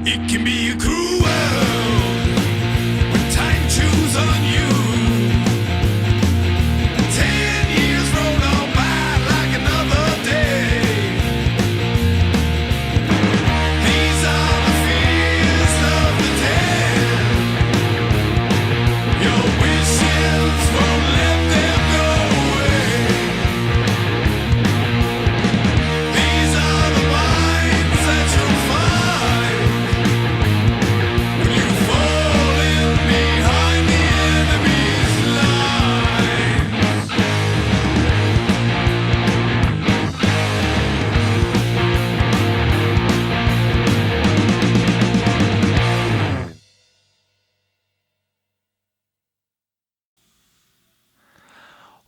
It can be a cruel world when time chews on you. 10 years roll on by like another day. These are the fears of the dead. Your wishes won't let them go away. These are the minds that you'll find when you fall in behind the enemy's lines.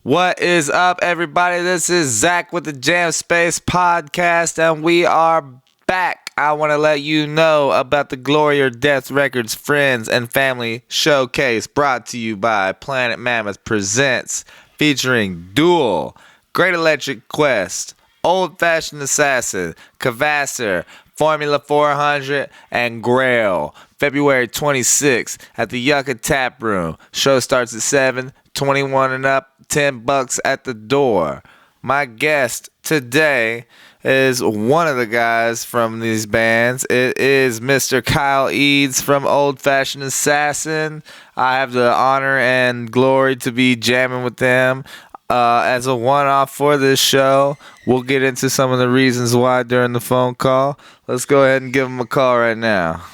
What is up, everybody? This is Zach with the Jam Space Podcast, and we are back. I want to let you know about the Glory or Death Records Friends and Family Showcase brought to you by Planet Mammoth Presents, featuring Duel, Great Electric Quest, Old Fashioned Assassin, Kvasir, Formula 400, and Grail. February 26th at the Yucca Tap Room. Show starts at 7, 21 and up, $10 at the door. My guest today is one of the guys from these bands. It is Mr. Kyle Eades from Old Fashioned Assassin. I have the honor and glory to be jamming with them as a one-off for this show. We'll get into some of the reasons why during the phone call. Let's go ahead and give him a call right now.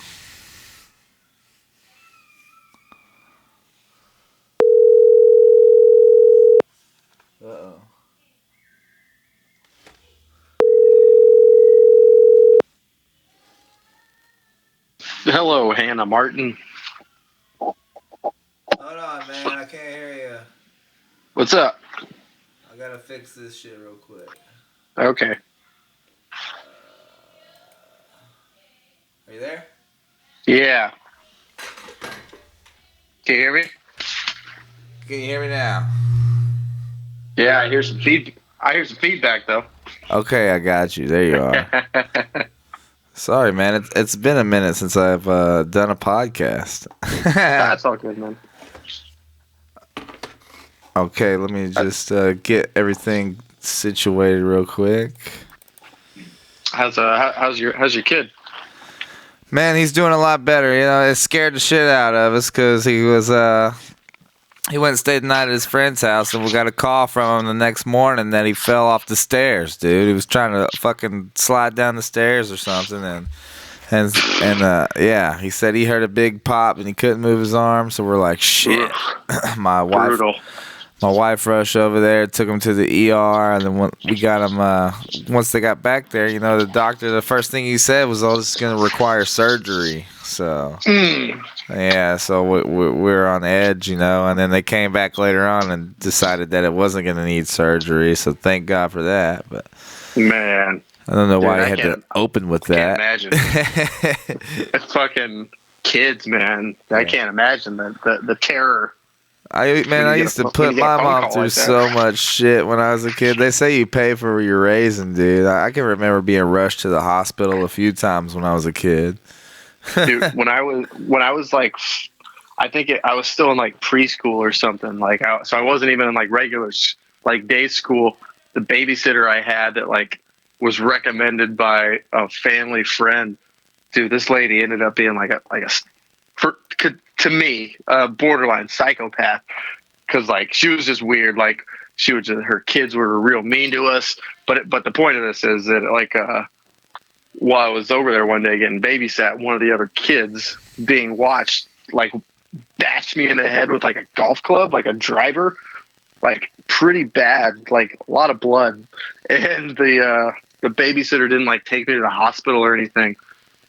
Hello, Hannah Martin. Hold on, man. I can't hear you. What's up? I gotta fix this shit real quick. Okay. Are you there? Yeah. Can you hear me? Can you hear me now? Yeah, I hear some feedback though. Okay, I got you. There you are. Sorry, man. It's been a minute since I've done a podcast. That's all good, man. Okay, let me just get everything situated real quick. How's your kid? Man, he's doing a lot better. You know, it scared the shit out of us because he went and stayed the night at his friend's house, and we got a call from him the next morning that he fell off the stairs, dude. He was trying to fucking slide down the stairs or something, and yeah, he said he heard a big pop and he couldn't move his arm, so we're like, shit. Brutal. My wife rushed over there, took him to the ER, and then we got him, once they got back there, you know, the doctor, the first thing he said was, oh, this is going to require surgery. So, yeah, so we're on edge, you know, and then they came back later on and decided that it wasn't going to need surgery, so thank God for that. But Man. I don't know why I had to open with that. I can't imagine. It's fucking kids, man. I can't imagine the terror. I used to put my mom through so much shit when I was a kid. They say you pay for your raising, dude. I can remember being rushed to the hospital a few times when I was a kid. Dude, when I was like, I was still in like preschool or something. Like, so I wasn't even in like regular like day school. The babysitter I had that like was recommended by a family friend. Dude, this lady ended up being to me, a borderline psychopath, because like she was just weird. Like her kids were real mean to us. But the point of this is that like while I was over there one day getting babysat, one of the other kids being watched like bashed me in the head with like a golf club, like a driver, like pretty bad, like a lot of blood. And the babysitter didn't like take me to the hospital or anything.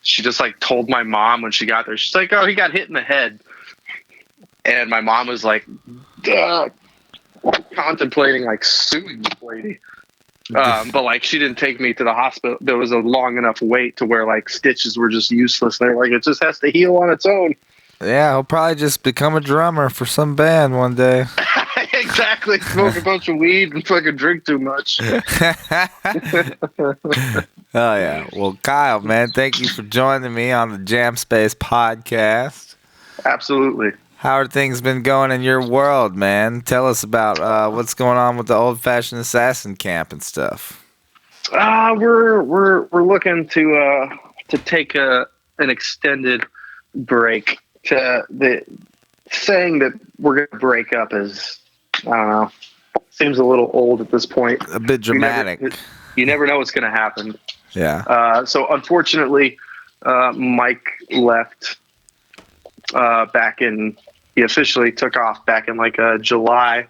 She just like told my mom when she got there. She's like, "Oh, he got hit in the head." And my mom was like, contemplating like suing this lady. But like she didn't take me to the hospital. There was a long enough wait to where like stitches were just useless. They're like, it just has to heal on its own. Yeah, he'll probably just become a drummer for some band one day. Exactly. exactly. Smoke a bunch of weed and fucking drink too much. Oh yeah. Well, Kyle, man, thank you for joining me on the Jam Space podcast. Absolutely. How are things been going in your world, man? Tell us about what's going on with the old fashioned assassin camp and stuff. We're looking to take an extended break. To the saying that we're gonna break up is, I don't know, seems a little old at this point. A bit dramatic. You never know what's gonna happen. Yeah. So unfortunately, Mike left he officially took off back in like July,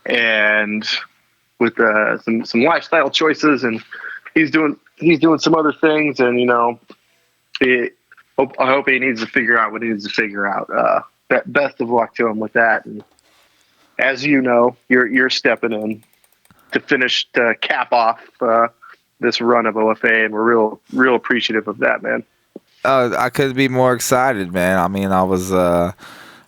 and with some lifestyle choices, and he's doing some other things, and I hope he needs to figure out what he needs to figure out. Best of luck to him with that. And as you know, you're stepping in to cap off this run of OFA, and we're real appreciative of that, man. I couldn't be more excited, man. I mean, I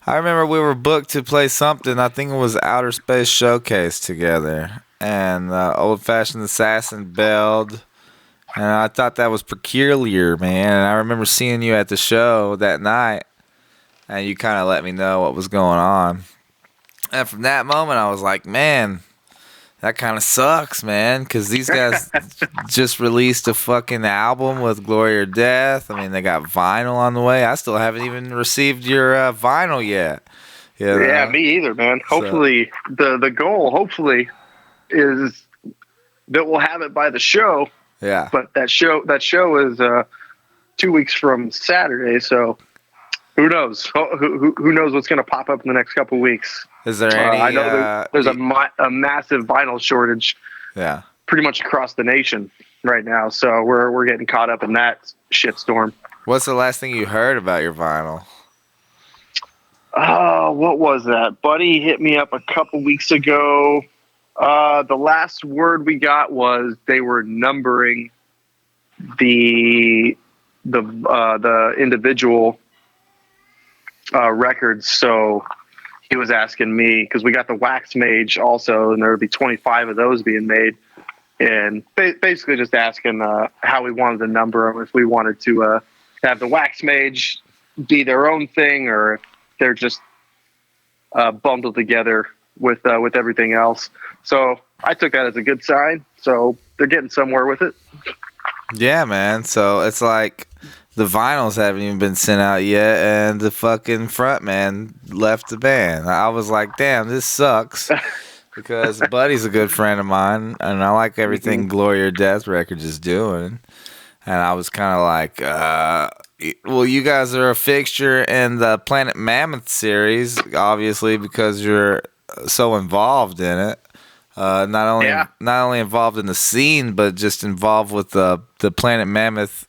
remember we were booked to play something. I think it was Outer Space Showcase together, and Old Fashioned Assassin bailed, and I thought that was peculiar, man. And I remember seeing you at the show that night, and you kind of let me know what was going on. And from that moment, I was like, man, that kind of sucks, man, because these guys just released a fucking album with Glory or Death. I mean, they got vinyl on the way. I still haven't even received your vinyl yet. Yeah, me either, man. Hopefully, the goal, is that we'll have it by the show. Yeah. But that show is 2 weeks from Saturday, so who knows? Who knows what's going to pop up in the next couple of weeks? Is there any? I know there's a massive vinyl shortage. Yeah. Pretty much across the nation right now, so we're getting caught up in that shitstorm. What's the last thing you heard about your vinyl? What was that? Buddy hit me up a couple weeks ago. The last word we got was they were numbering the individual records. So he was asking me, because we got the Wax Mage also, and there would be 25 of those being made, and basically just asking how we wanted to number them, if we wanted to have the Wax Mage be their own thing, or if they're just bundled together with everything else. So I took that as a good sign. So they're getting somewhere with it. Yeah, man. So it's like the vinyls haven't even been sent out yet, and the fucking front man left the band. I was like, damn, this sucks. Because Buddy's a good friend of mine, and I like everything Glory or Death Records is doing. And I was kind of like, well, you guys are a fixture in the Planet Mammoth series, obviously, because you're so involved in it. Not only involved in the scene, but just involved with the Planet Mammoth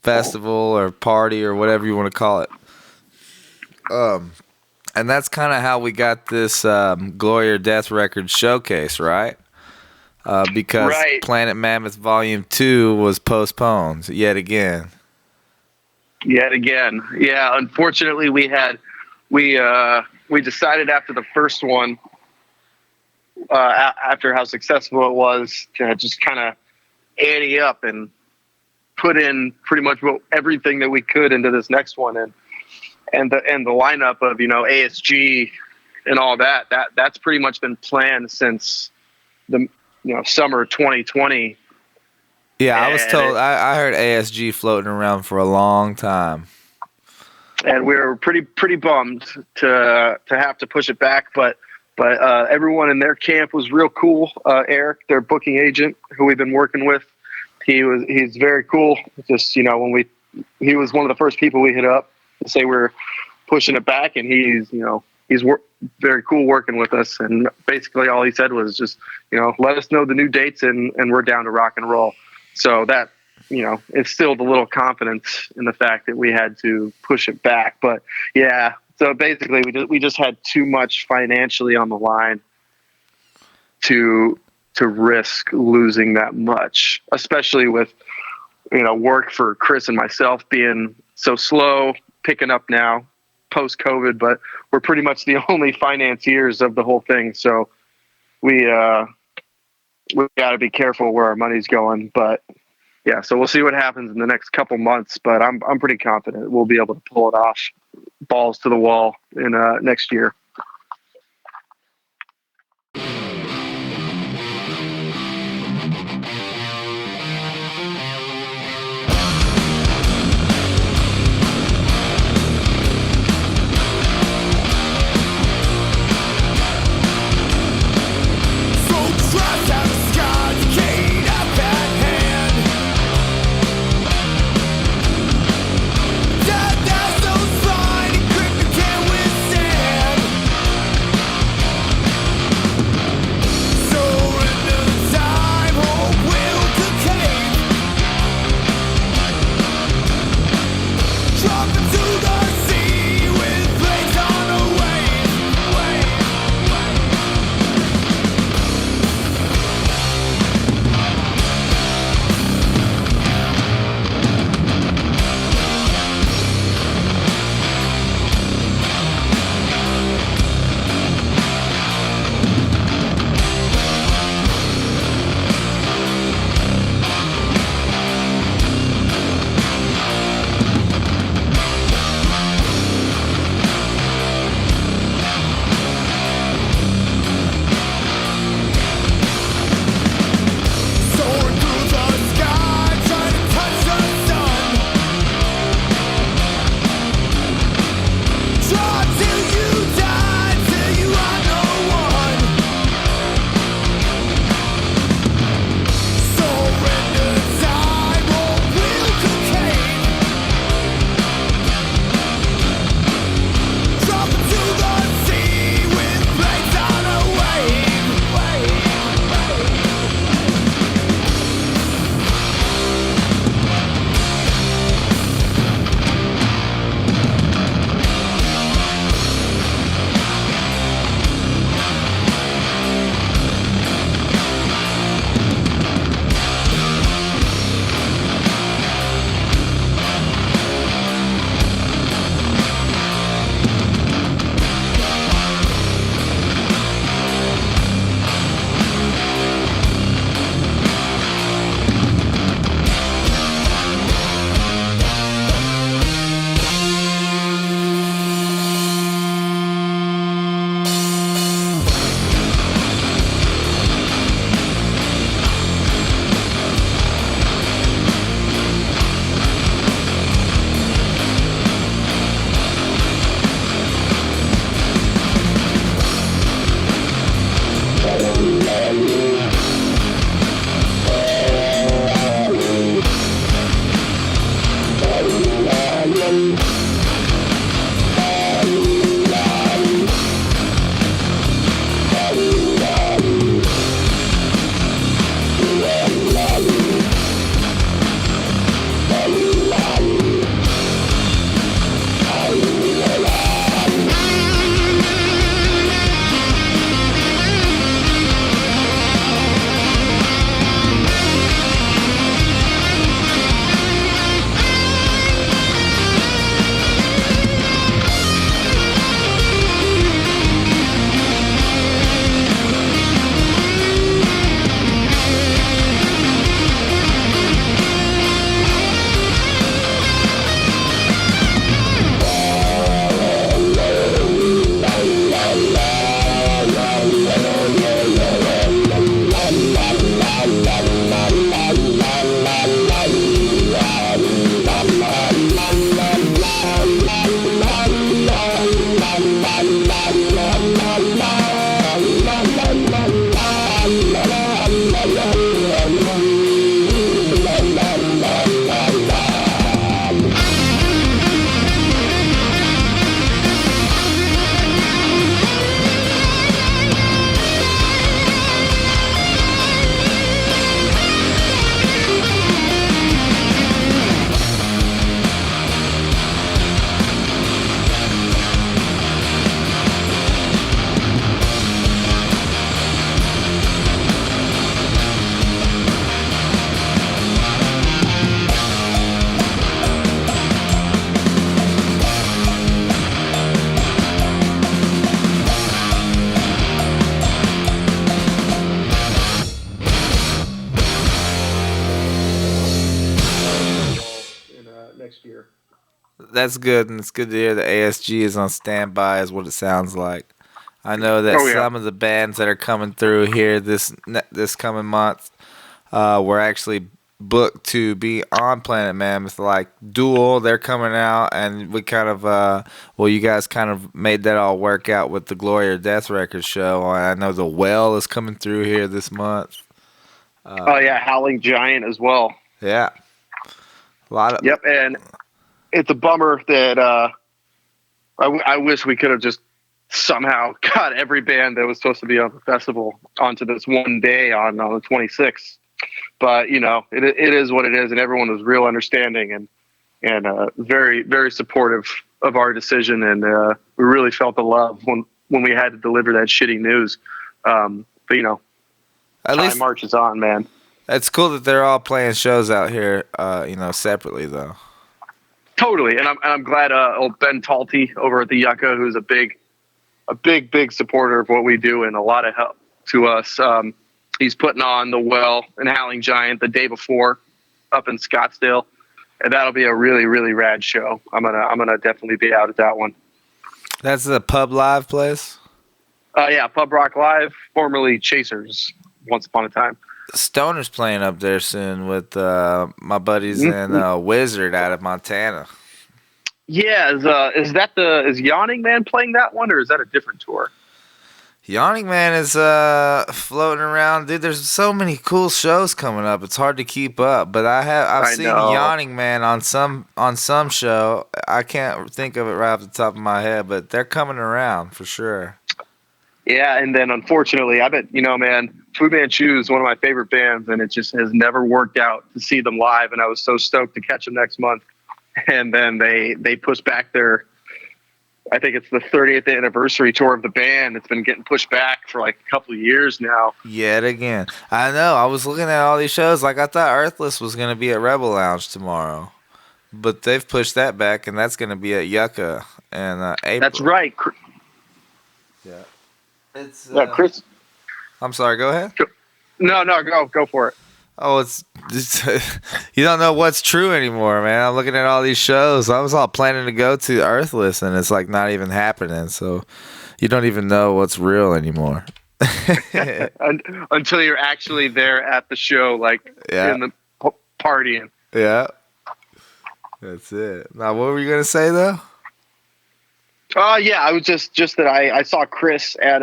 festival or party or whatever you want to call it. And that's kind of how we got this Glory or Death Records showcase, right? Because Planet Mammoth Volume 2 was postponed yet again. Yeah, unfortunately we decided after the first one, after how successful it was, to just kind of ante up and put in pretty much everything that we could into this next one, and the lineup of ASG and all that's pretty much been planned since the summer 2020. Yeah, I was told. I heard ASG floating around for a long time, and we were pretty bummed to have to push it back. But everyone in their camp was real cool. Eric, their booking agent, who we've been working with, he's very cool. Just he was one of the first people we hit up to say we're pushing it back, and he's very cool working with us. And basically all he said was just let us know the new dates, and we're down to rock and roll. So that instilled a little confidence in the fact that we had to push it back. But yeah, so basically we just had too much financially on the line to risk losing that much, especially with work for Chris and myself being so slow, picking up now post COVID, but we're pretty much the only financiers of the whole thing. So we got to be careful where our money's going. But yeah, so we'll see what happens in the next couple months. But I'm pretty confident we'll be able to pull it off, balls to the wall in next year. next year. That's good, and it's good to hear the ASG is on standby, is what it sounds like. I know that Oh yeah. some of the bands that are coming through here this coming month were actually booked to be on Planet Mammoth, like Duel. They're coming out, and we kind of, you guys kind of made that all work out with the Glory or Death Records show. I know the Well is coming through here this month. Oh yeah, Howling Giant as well. Yeah. A lot of. Yep, and it's a bummer that I wish we could have just somehow got every band that was supposed to be on the festival onto this one day on the 26th. But it is what it is, and everyone was real understanding and very, very supportive of our decision, and we really felt the love when we had to deliver that shitty news. But At least time marches on, man. it's cool that they're all playing shows out here, separately though. Totally, and I'm glad old Ben Talty over at the Yucca, who's a big supporter of what we do and a lot of help to us. He's putting on the Well and Howling Giant the day before up in Scottsdale, and that'll be a really, really rad show. I'm gonna definitely be out at that one. That's the Pub Live place. Yeah, Pub Rock Live, formerly Chasers, once upon a time. Stoner's playing up there soon with my buddies and Wizard out of Montana. Yeah, is Yawning Man playing that one, or is that a different tour? Yawning Man is floating around, dude. There's so many cool shows coming up. It's hard to keep up, but I've seen Yawning Man on some show. I can't think of it right off the top of my head, but they're coming around for sure. Yeah, and then unfortunately, I bet man, Fu Manchu is one of my favorite bands, and it just has never worked out to see them live. And I was so stoked to catch them next month, and then they pushed back their. I think it's the 30th anniversary tour of the band. It's been getting pushed back for like a couple of years now. Yet again. I know. I was looking at all these shows. Like, I thought Earthless was going to be at Rebel Lounge tomorrow. But they've pushed that back, and that's going to be at Yucca in April. That's right. Yeah. It's Chris. I'm sorry. Go ahead. No, go for it. Oh, it's you don't know what's true anymore, man. I'm looking at all these shows. I was all planning to go to Earthless, and it's like not even happening. So you don't even know what's real anymore. Until you're actually there at the show, like in the partying. Yeah, that's it. Now, what were you gonna say though? Yeah, I was just that I saw Chris at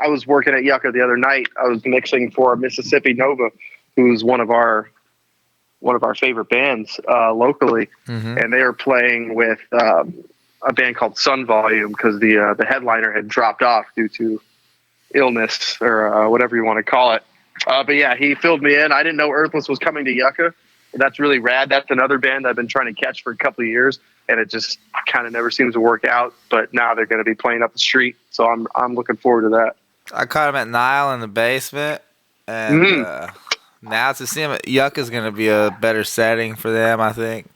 I was working at Yucca the other night. I was mixing for Mississippi Nova, who's one of our favorite bands locally, and they are playing with a band called Sun Volume because the headliner had dropped off due to illness or whatever you want to call it. But yeah, he filled me in. I didn't know Earthless was coming to Yucca. That's really rad. That's another band I've been trying to catch for a couple of years, and it just kind of never seems to work out. But now they're going to be playing up the street, so I'm looking forward to that. I caught him at Nile in the basement, and now to see him at Yucca is going to be a better setting for them, I think.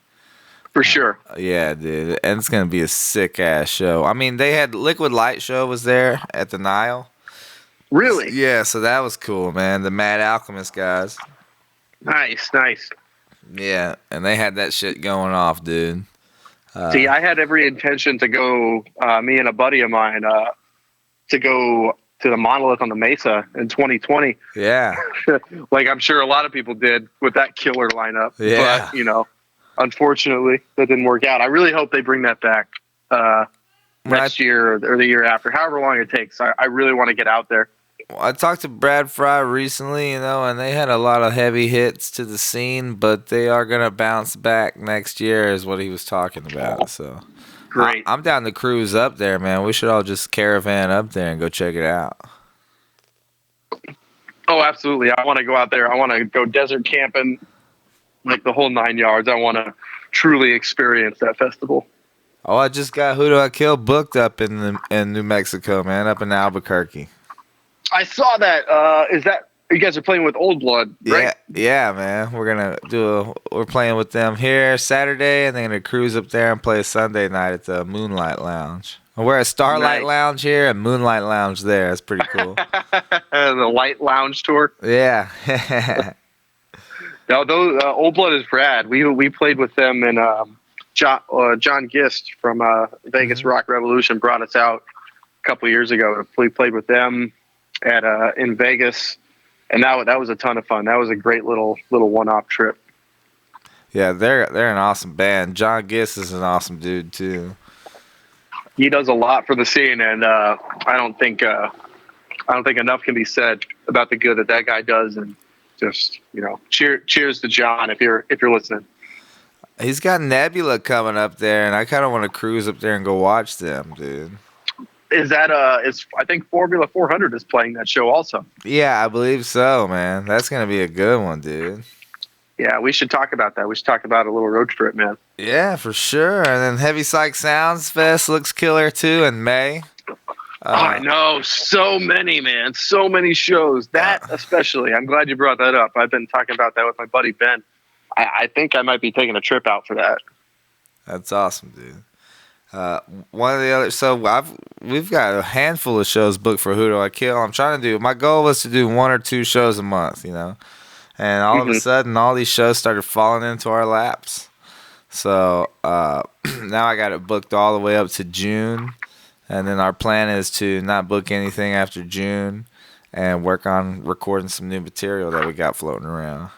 For sure. Yeah, dude, and it's going to be a sick ass show. I mean, they had Liquid Light show was there at the Nile. Really? Yeah, so that was cool, man. The Mad Alchemist guys. Nice. Yeah, and they had that shit going off, dude. See, I had every intention to go, me and a buddy of mine, to go to the Monolith on the Mesa in 2020. Yeah. Like I'm sure a lot of people did with that killer lineup. Yeah. But, unfortunately, that didn't work out. I really hope they bring that back next year or the year after, however long it takes. I really want to get out there. I talked to Brad Fry recently, and they had a lot of heavy hits to the scene, but they are going to bounce back next year is what he was talking about. So Great. I'm down to cruise up there, man. We should all just caravan up there and go check it out. Oh, absolutely. I want to go out there. I want to go desert camping, like the whole 9 yards. I want to truly experience that festival. Oh, I just got Who Do I Kill booked up in New Mexico, man, up in Albuquerque. I saw that. Is that you guys are playing with Old Blood, right? Yeah, man. We're playing with them here Saturday, and they're gonna cruise up there and play Sunday night at the Moonlight Lounge. We're at Starlight Lounge here and Moonlight Lounge there. It's pretty cool. The Light Lounge tour. Yeah. No, those Old Blood is rad. We played with them, and John Gist from Vegas Rock Revolution brought us out a couple years ago. We played with them at in Vegas, and that was a ton of fun. That was a great little one-off trip. Yeah, they're an awesome band. John Gist is an awesome dude too. He does a lot for the scene, and I don't think enough can be said about the good that guy does. And just cheers to John if you're listening. He's got Nebula coming up there, and I kind of want to cruise up there and go watch them, dude. Is that I think Formula 400 is playing that show also. Yeah, I believe so, man. That's gonna be a good one, dude. Yeah, we should talk about that. We should talk about a little road trip, man. Yeah, for sure. And then Heavy Psych Sounds Fest looks killer too in May. I know, so many, man, so many shows. That especially, I'm glad you brought that up. I've been talking about that with my buddy Ben. I think I might be taking a trip out for that. That's awesome, dude. One of the other, so we've got a handful of shows booked for Who Do I Kill. I'm trying to do. My goal was to do 1 or 2 shows a month, and all of a sudden, all these shows started falling into our laps. So now I got it booked all the way up to June, and then our plan is to not book anything after June, and work on recording some new material that we got floating around.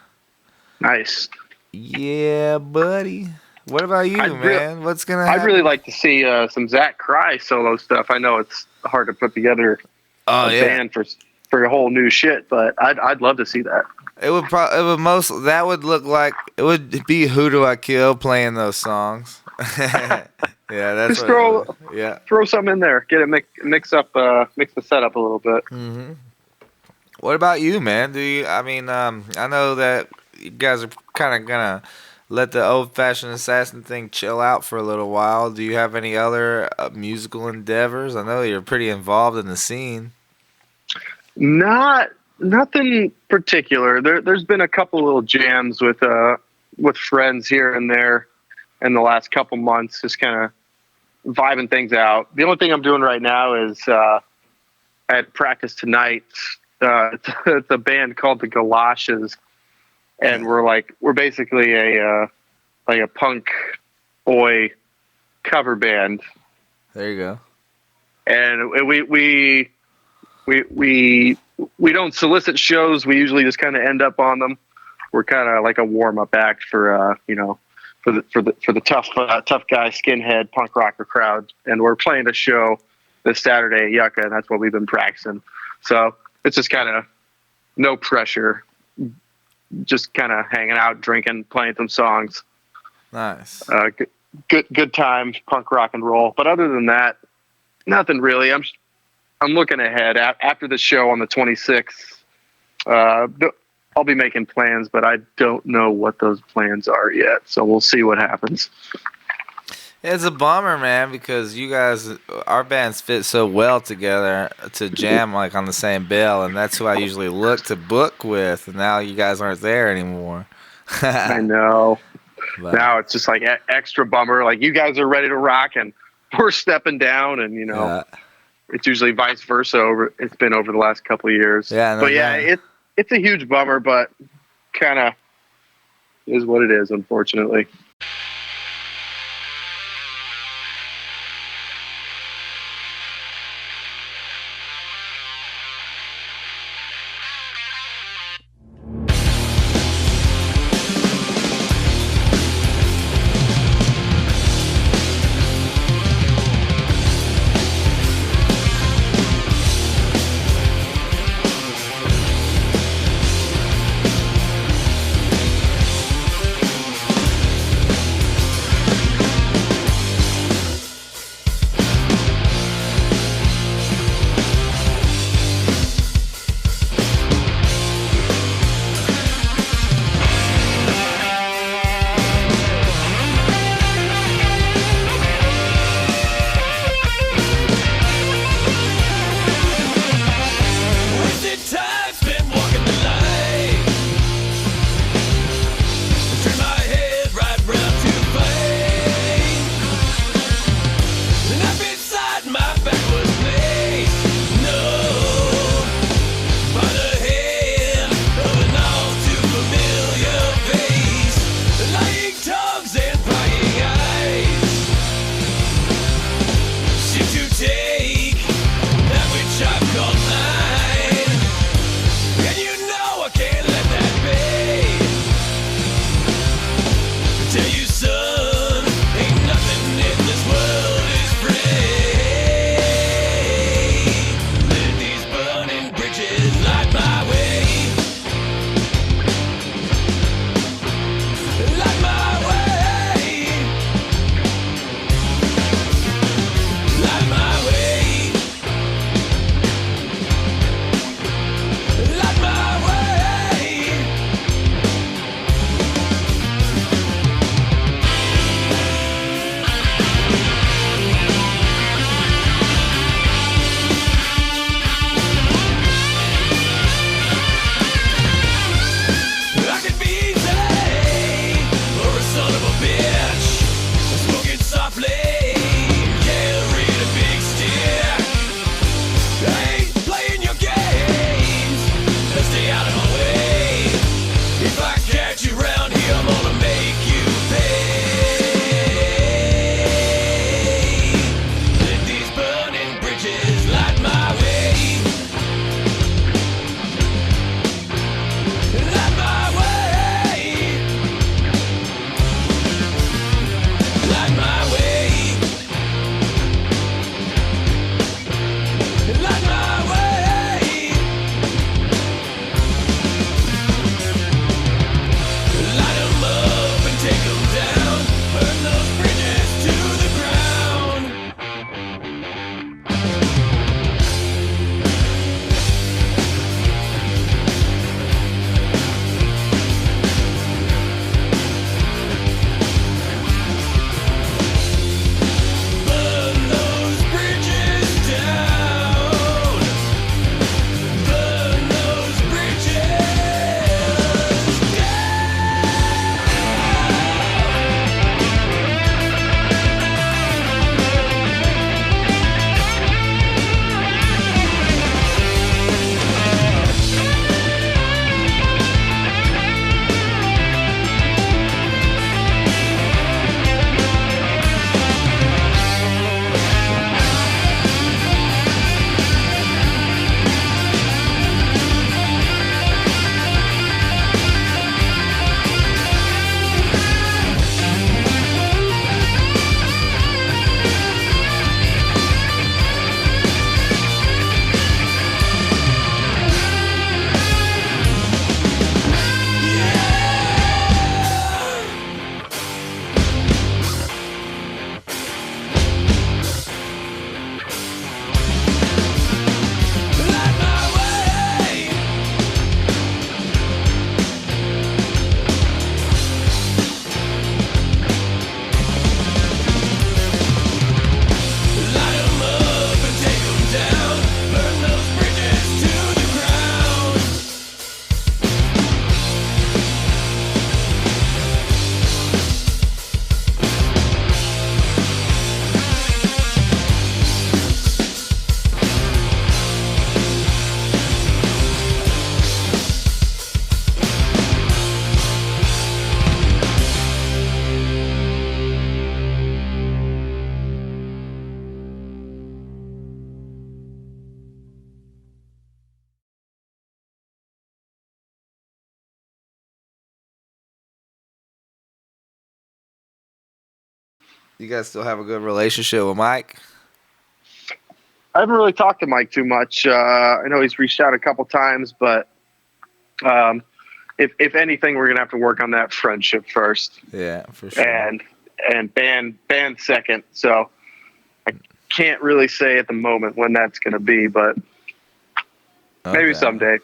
Nice. Yeah, buddy. What about you, man? What's gonna happen? I'd really like to see some Zach Cry solo stuff. I know it's hard to put together a band for a whole new shit, but I'd love to see that. It would that would look like it would be Who Do I Kill playing those songs. Yeah, that's just throw some in there. Get it mix the setup a little bit. Mm-hmm. What about you, man? I know that you guys are kind of gonna let the old-fashioned assassin thing chill out for a little while. Do you have any other musical endeavors? I know you're pretty involved in the scene. Nothing particular. There's been a couple little jams with friends here and there in the last couple months, just kind of vibing things out. The only thing I'm doing right now is I had practice tonight. It's a band called the Galoshes, and we're basically a punk oi cover band. There you go. And we don't solicit shows. We usually just kind of end up on them. We're kind of like a warm up act for the tough guy skinhead punk rocker crowd. And we're playing a show this Saturday at Yucca, and that's what we've been practicing. So it's just kind of no pressure, just kind of hanging out, drinking, playing some songs. Nice. Good time, punk rock and roll. But other than that, nothing really. I'm looking ahead after the show on the 26th. I'll be making plans, but I don't know what those plans are yet. So we'll see what happens. It's a bummer, man, because you guys, our bands fit so well together to jam like on the same bill, and that's who I usually look to book with. And now you guys aren't there anymore. I know. But now it's just like extra bummer. Like you guys are ready to rock, and we're stepping down, and it's usually vice versa. It's been over the last couple of years. Yeah, but it's a huge bummer, but kind of is what it is, unfortunately. tell you, son, ain't nothing in this world is free. Let these burning bridges light my way. Light my way. Light my way. Light my way. I could be easy or a son of a bitch, smoking softly, carrying a big stick. I ain't playing your games, stay out of my way. If I catch you round here, I'm gonna make you pay. Let these burning bridges light my way. Light my way. Light my way. Light my way. Light 'em up and take 'em down. Burn those bridges to the ground. Burn those bridges down. Burn those bridges light my way. Light 'em up and take 'em down. Burn those bridges to the ground. You guys still have a good relationship with Mike? I haven't really talked to Mike too much. I know he's reached out a couple times, but if anything, we're gonna have to work on that friendship first, Yeah, for sure. and band second. So I can't really say at the moment when that's gonna be, but maybe Okay. someday.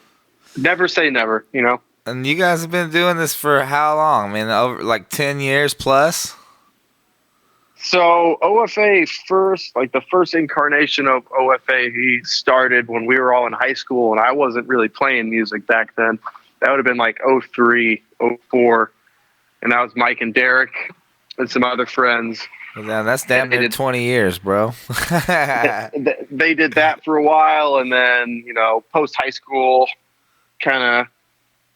Never say never, you know. And you guys have been doing this for how long? I mean, over like 10 years plus? So OFA first, like the first incarnation of OFA, he started when we were all in high school, and I wasn't really playing music back then. That would have been like 03, 04. And that was Mike and Derek and some other friends. Well, damn, that's damn near 20 years, bro. They did that for a while, and then, you know, post high school kind of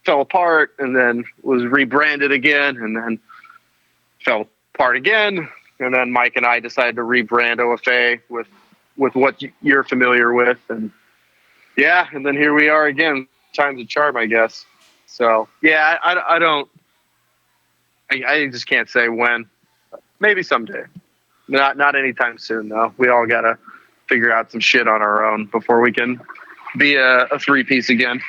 fell apart, and then was rebranded again, and then fell apart again. And then Mike and I decided to rebrand OFA with what you're familiar with, and yeah, and then here we are again. Time's a charm, I guess. So yeah, I don't. I just can't say when. Maybe someday. Not anytime soon though. We all gotta figure out some shit on our own before we can be a 3-piece again.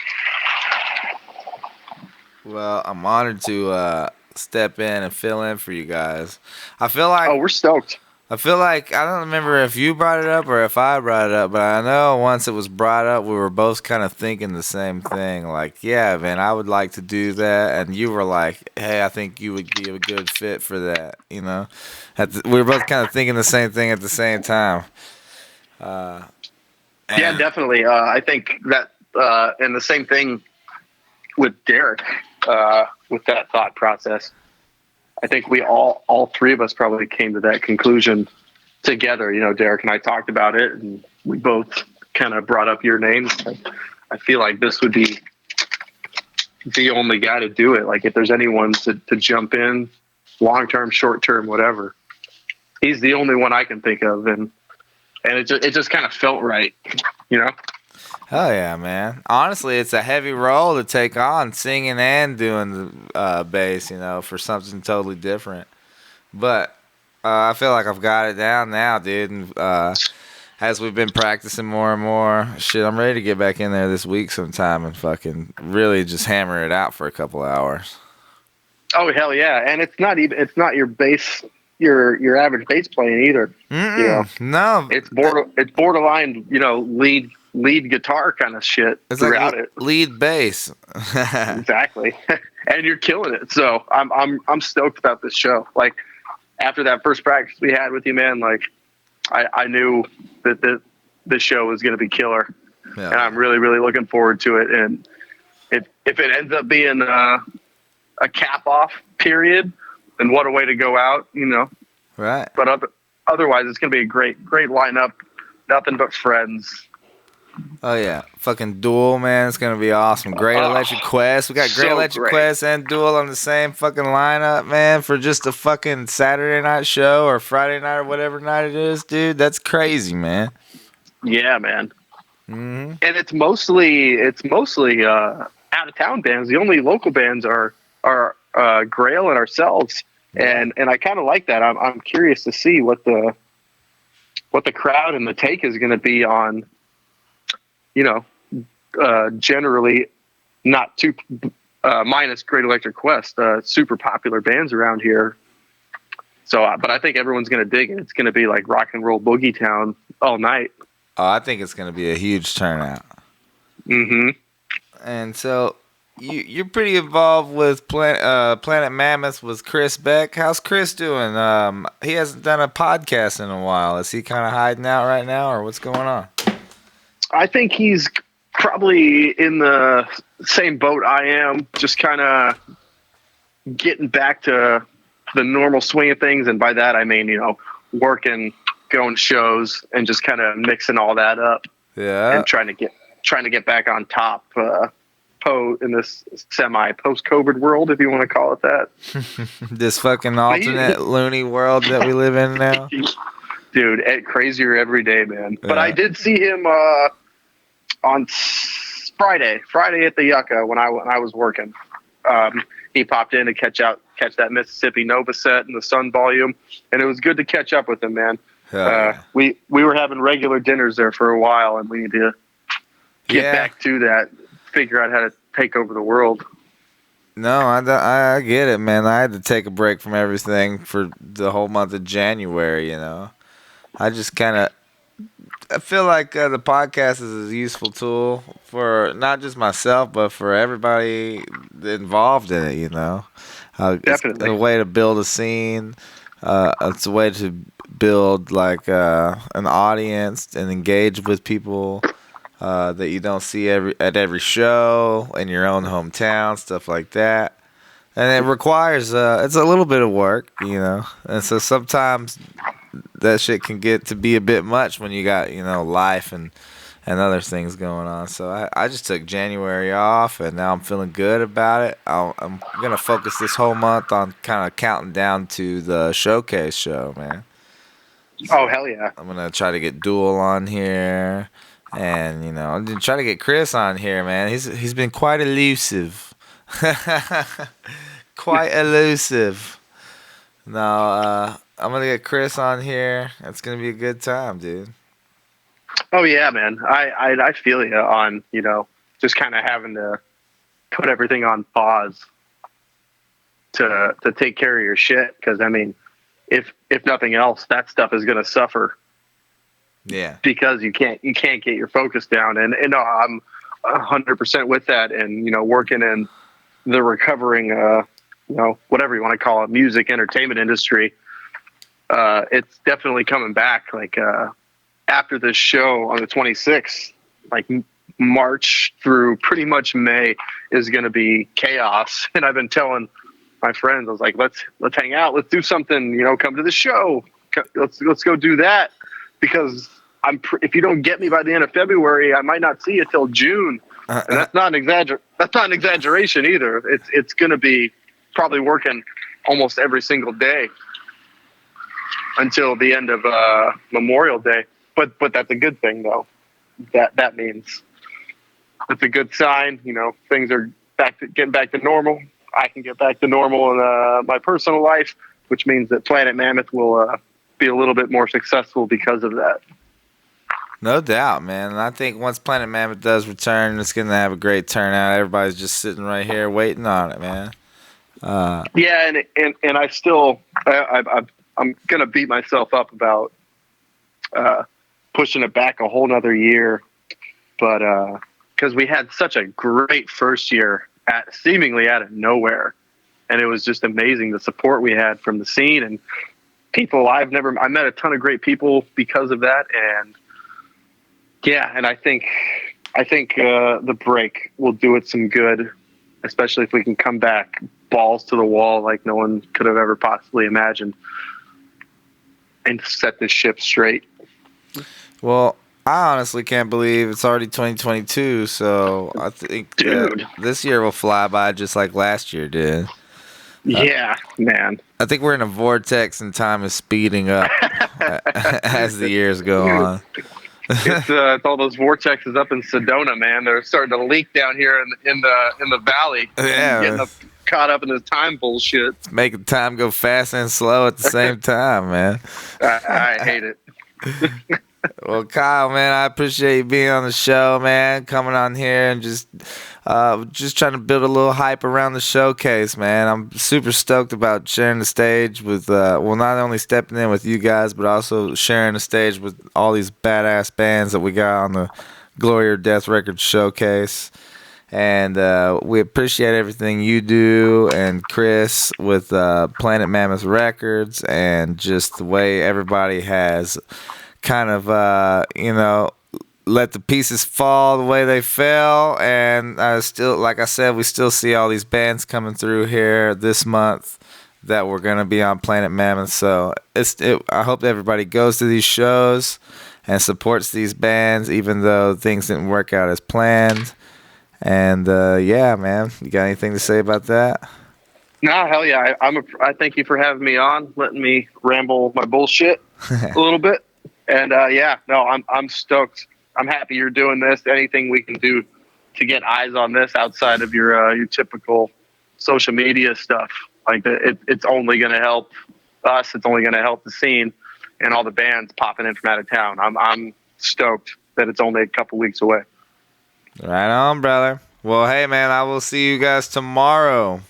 Well, I'm honored to step in and fill in for you guys. I feel like Oh, we're stoked. I don't remember if you brought it up or if I brought it up, but I know once it was brought up, we were both kind of thinking the same thing. Like, yeah, man, I would like to do that, and you were like, hey, I think you would be a good fit for that. You know, we were both kind of thinking the same thing at the same time. Yeah, definitely. I think that, and the same thing with Derek, with that thought process. I think we all three of us probably came to that conclusion together. You know, Derek and I talked about it, and we both kind of brought up your names. I feel like this would be the only guy to do it. Like, if there's anyone to jump in, long term, short term, whatever, he's the only one I can think of, and it just kind of felt right, you know. Hell yeah, man. Honestly, it's a heavy role to take on, singing and doing the bass, you know, for something totally different. But I feel like I've got it down now, dude. And as we've been practicing more and more, shit, I'm ready to get back in there this week sometime and fucking really just hammer it out for a couple hours. Oh, hell yeah. And it's not your bass, your average bass playing either. Mm-mm, you know, no. It's borderline, you know, lead guitar kind of shit It's throughout like it. lead bass. Exactly. And you're killing it. So I'm stoked about this show. Like, after that first practice we had with you, man, like I knew that this show was going to be killer. Yeah. And I'm really, really looking forward to it. And if it ends up being a cap off period, then what a way to go out, you know. Right. But otherwise, it's going to be a great lineup. Nothing but friends. Oh yeah, fucking Duel, man, it's gonna be awesome. Great Electric Quest, we got Great Electric Quest and Duel on the same fucking lineup, man, for just a fucking Saturday night show or Friday night or whatever night it is, dude. That's crazy, man. Yeah, man. Mm-hmm. And it's mostly out of town bands. The only local bands are Grail and ourselves, and I kind of like that. I'm curious to see what the crowd and the take is going to be on. You know, generally not too, minus Great Electric Quest, super popular bands around here. So, but I think everyone's going to dig it. It's going to be like rock and roll boogie town all night. Oh, I think it's gonna be a huge turnout. Mm-hmm. And so you're pretty involved with Planet Mammoth with Chris Beck. How's Chris doing? He hasn't done a podcast in a while. Is he kind of hiding out right now, or what's going on? I think he's probably in the same boat I am, just kind of getting back to the normal swing of things. And by that, I mean, you know, working, going shows, and just kind of mixing all that up. Yeah. And trying to get back on top in this semi post-COVID world, if you want to call it that. This fucking alternate loony world that we live in now. Dude, crazier every day, man. Yeah. But I did see him on Friday at the Yucca when I was working. He popped in to catch that Mississippi Nova set and the Sun volume, and it was good to catch up with him, man. We were having regular dinners there for a while, and we need to get back to that, figure out how to take over the world. No, I get it, man. I had to take a break from everything for the whole month of January, you know. I feel like the podcast is a useful tool for not just myself, but for everybody involved in it, you know. Definitely. It's a way to build a scene. It's a way to build like an audience and engage with people that you don't see at every show in your own hometown, stuff like that. And it requires it's a little bit of work, you know. And so sometimes that shit can get to be a bit much when you got, you know, life and other things going on. So I just took January off, and now I'm feeling good about it. I'm going to focus this whole month on kind of counting down to the showcase show, man. So oh, hell yeah. I'm going to try to get Duel on here, and, you know, I'm going to try to get Chris on here, man. He's been quite elusive. quite elusive. No, I'm gonna get Chris on here. It's gonna be a good time, dude. Oh yeah, man. I feel you on just kind of having to put everything on pause to take care of your shit. Because I mean, if nothing else, that stuff is gonna suffer. Yeah. Because you can't get your focus down. And no, I'm 100% with that. And working in the recovering, whatever you want to call it, music entertainment industry, it's definitely coming back. Like after this show on the 26th, like March through pretty much May is going to be chaos. And I've been telling my friends, I was like, let's hang out, let's do something, come to the show, let's go do that, because if you don't get me by the end of February, I might not see you till June. And that's not an exaggeration either. It's going to be probably working almost every single day until the end of Memorial Day. But that's a good thing, though. That means it's a good sign. Things are getting back to normal. I can get back to normal in my personal life, which means that Planet Mammoth will be a little bit more successful because of that. No doubt, man. And I think once Planet Mammoth does return, it's going to have a great turnout. Everybody's just sitting right here waiting on it, man. Yeah, and I still I'm going to beat myself up about pushing it back a whole nother year, but because we had such a great first year seemingly out of nowhere, and it was just amazing the support we had from the scene and people. I met a ton of great people because of that, and yeah, and I think the break will do it some good, especially if we can come back balls to the wall like no one could have ever possibly imagined and set this ship straight. Well, I honestly can't believe it's already 2022, so I think this year will fly by just like last year did. Yeah, man. I think we're in a vortex and time is speeding up as the years go on. It's all those vortexes up in Sedona, man. They're starting to leak down here in the valley. Yeah, getting caught up in this time bullshit. It's making time go fast and slow at the same time, man. I hate it. Well, Kyle, man, I appreciate you being on the show, man. Coming on here and just trying to build a little hype around the showcase, man. I'm super stoked about sharing the stage with, not only stepping in with you guys, but also sharing the stage with all these badass bands that we got on the Glory or Death Records showcase. And we appreciate everything you do and Chris with Planet Mammoth Records, and just the way everybody has kind of, let the pieces fall the way they fell. And still, like I said, we still see all these bands coming through here this month that we're going to be on Planet Mammoth. So I hope everybody goes to these shows and supports these bands, even though things didn't work out as planned. And yeah, man, you got anything to say about that? No, hell yeah. I thank you for having me on, letting me ramble my bullshit a little bit. And yeah, no, I'm stoked. I'm happy you're doing this. Anything we can do to get eyes on this outside of your typical social media stuff, like it's only going to help us. It's only going to help the scene and all the bands popping in from out of town. I'm stoked that it's only a couple weeks away. Right on, brother. Well, hey, man, I will see you guys tomorrow.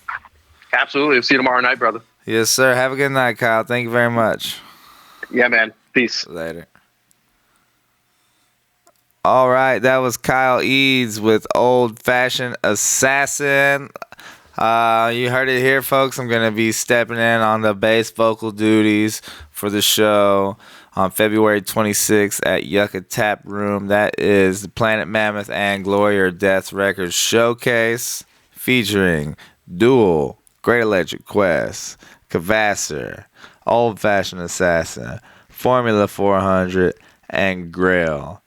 Absolutely. See you tomorrow night, brother. Yes, sir. Have a good night, Kyle. Thank you very much. Yeah, man. Peace. Later. All right, that was Kyle Eades with Old Fashioned Assassin. You heard it here, folks. I'm going to be stepping in on the bass vocal duties for the show on February 26th at Yucca Tap Room. That is the Planet Mammoth and Glory or Death Records showcase featuring Duel, Great Electric Quest, Kvasir, Old Fashioned Assassin, Formula 400, and Grail.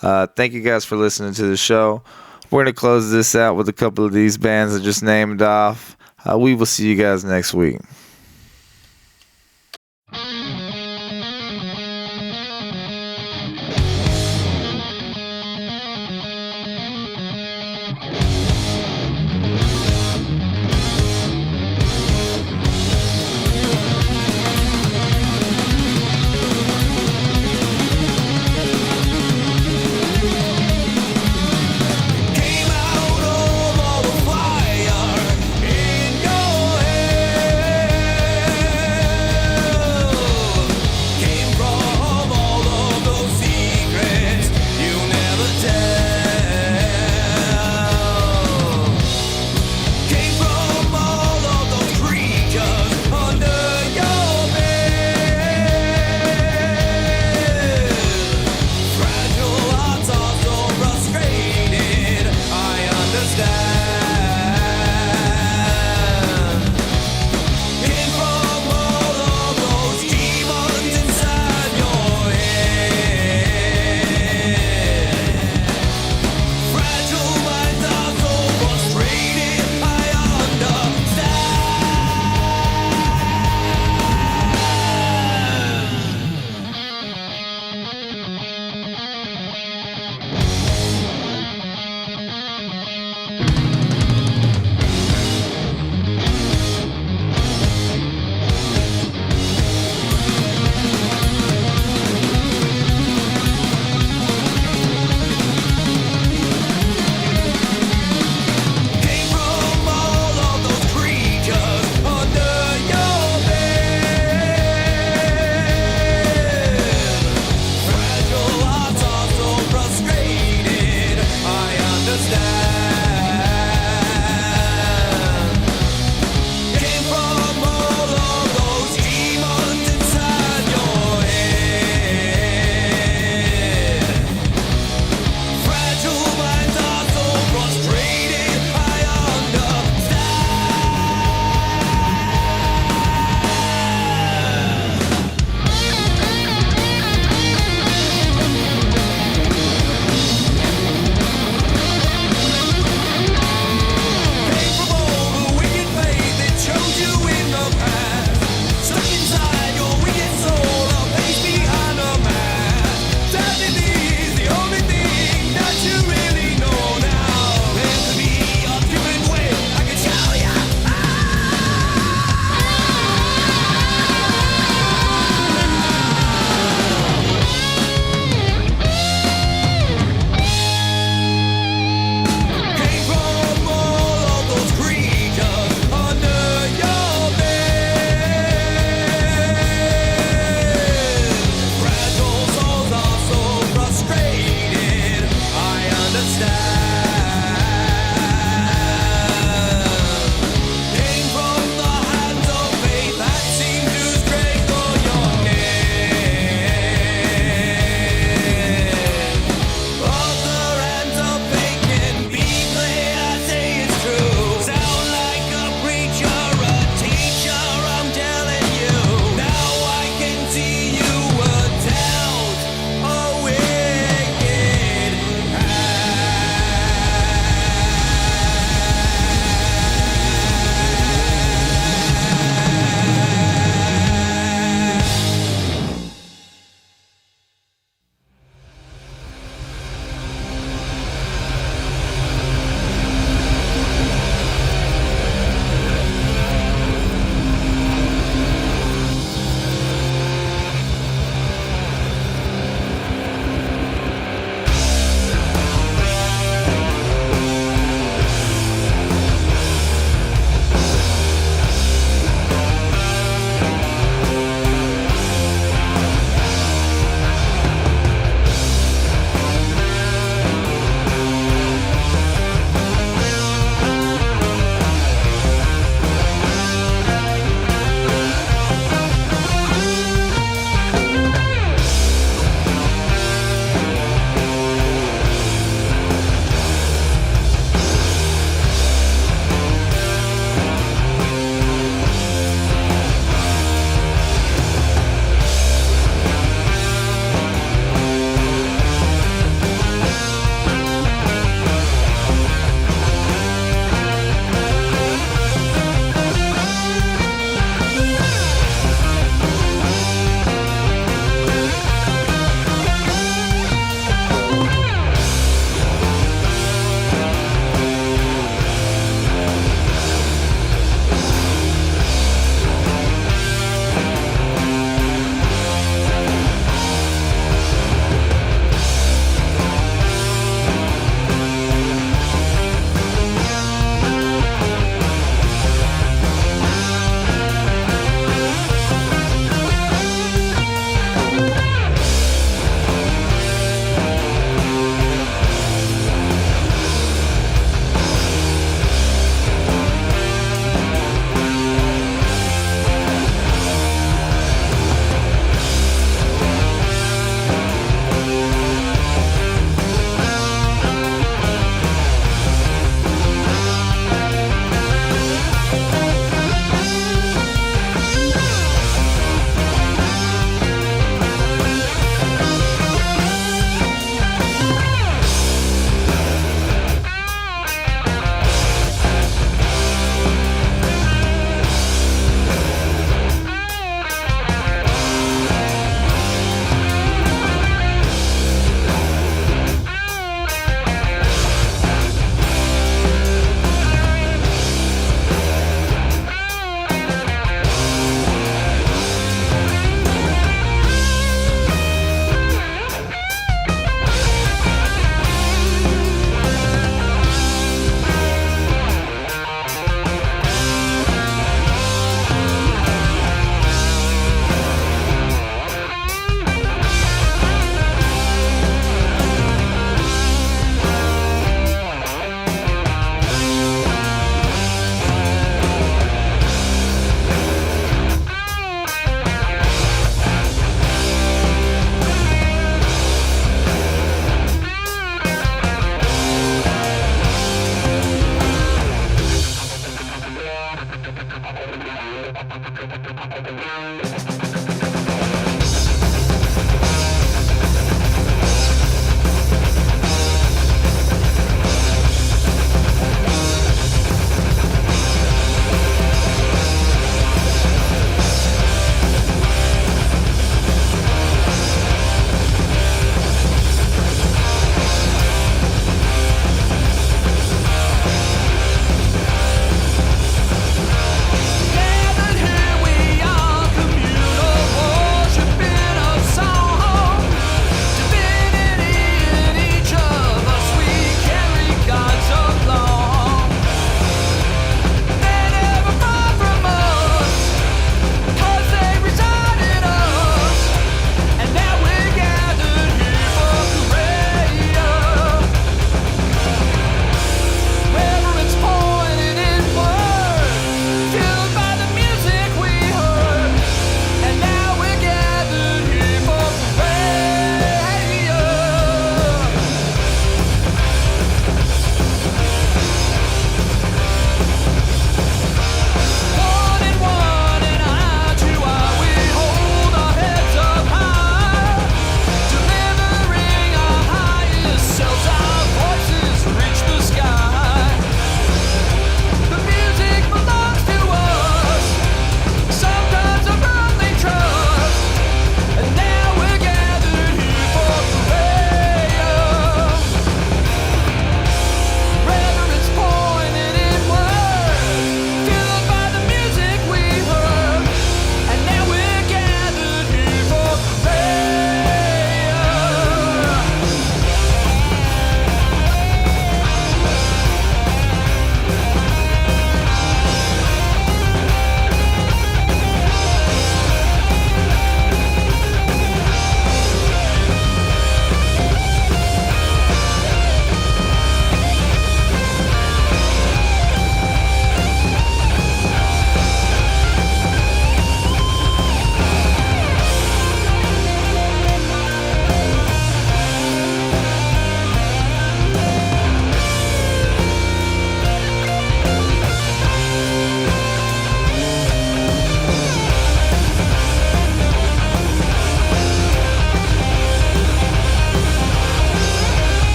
Thank you guys for listening to the show. We're going to close this out with a couple of these bands I just named off. We will see you guys next week.